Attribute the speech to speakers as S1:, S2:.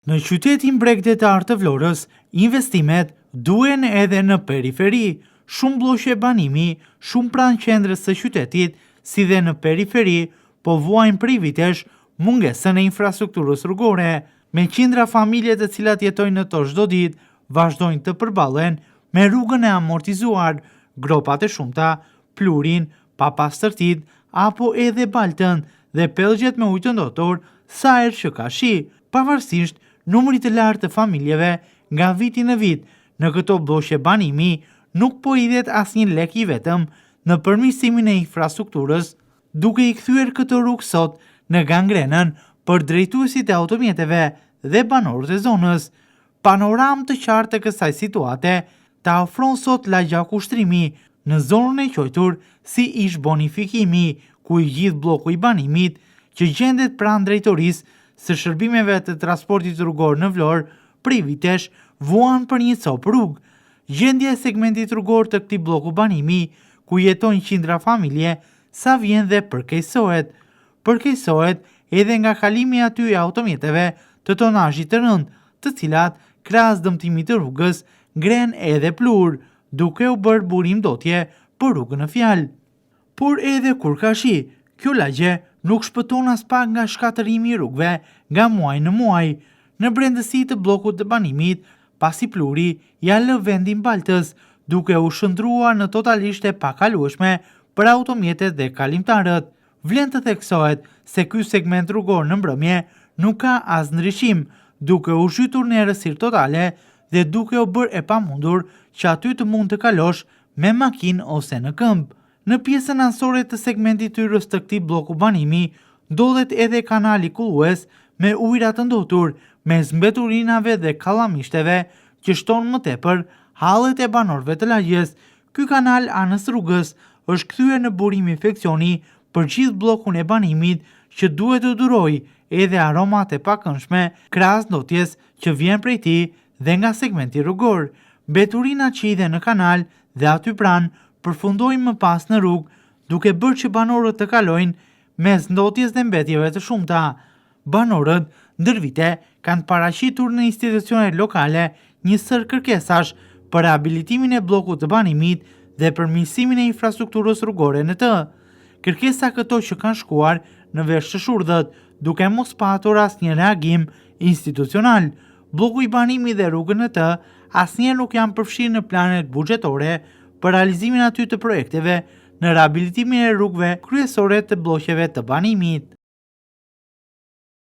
S1: Në qytetin bregdetar të Vlorës, investimet duhen edhe në periferi, shumë blloshe banimi, shumë pranë qendrës së qytetit, si dhe në periferi, po vuajnë prej vitesh mungesën e infrastrukturës rrugore, me qindra familje të cilat jetojnë në to çdo ditë, vazhdojnë të përballen me rrugën e amortizuar, gropat e shumta, plurin, papastërtitë apo edhe baltën dhe pellgjet me ujë të ndotur sa herë që ka shi, pavarësisht numrit të lartë të familjeve nga viti në vit. Në këto blloshe banimi nuk po hidhet asnjë lek i vetëm në përmirësimin e infrastrukturës, duke i kthyer këtë rrugë sot në gangrenën për drejtuesit e automjeteve dhe banorët e zonës. Panoramë të qartë të kësaj situate ta ofron sot lagja kushtrimi në zonën e quajtur si ish bonifikimi, ku i gjithë bloku i banimit që gjendet pranë drejtorisë së shërbimeve të transportit rrugor në Vlorë prej vitesh vuan për një copë rrugë. Gjendja e segmentit rrugor të këtij bloku banimi, ku jetojnë qindra familje, sa vjen dhe përkeqësohet. Përkeqësohet edhe nga kalimi aty e automjeteve të tonazhit të rënd, të cilat krahas dëmtimit të rrugës ngren edhe plur, duke u bërë burim dotje për rrugën në fjalë. Por edhe kur ka shi, kjo lagje nuk shpëton as pak nga shkatërimi i rrugëve nga muaj në muaj. Në brendësi të bllokut të banimit, pasi pluri ja lë vendin baltës, duke u shndruar në totalisht e pakalueshme për automjetet dhe kalimtarët. Vlen të theksohet se ky segment rrugor në mbrëmje nuk ka as ndryshim, duke u zhytur në errësirë totale dhe duke u bërë e pamundur që aty të mund të kalosh me makinë ose në këmbë. Në pjesën ansore të segmentit hyrës të këtij bloku banimi, ndodhet edhe kanali kullues me ujëra të ndotur, mes mbeturinave dhe kallamishteve që shton më tepër hallet e banorëve të lagjes. Ky kanal anës rrugës është kthyer në burim infeksioni për gjithë bllokun e banimit që duhet të durojë edhe aromat e pakëndshme krahas ndotjes që vjen prej tij dhe nga segmenti rrugor. Mbeturinat që hidhen në kanal dhe aty pranë përfundojnë më pas në rrugë, duke bërë që banorët të kalojnë mes ndotjes dhe mbetjeve të shumta. Banorët ndër vite kanë paraqitur në institucionet lokale një sër kërkesash për rehabilitimin e bllokut të banimit dhe përmirësimin e infrastrukturës rrugore në të. Kërkesa këto që kanë shkuar në vesh të shurdhët, duke mos patur asnjë reagim institucional. Bloku i banimit dhe rrugën në të asnjëherë nuk janë përfshirë në planet buxhetore për realizimin aty të projekteve në rehabilitimin e rrugëve kryesore të bllokeve të banimit.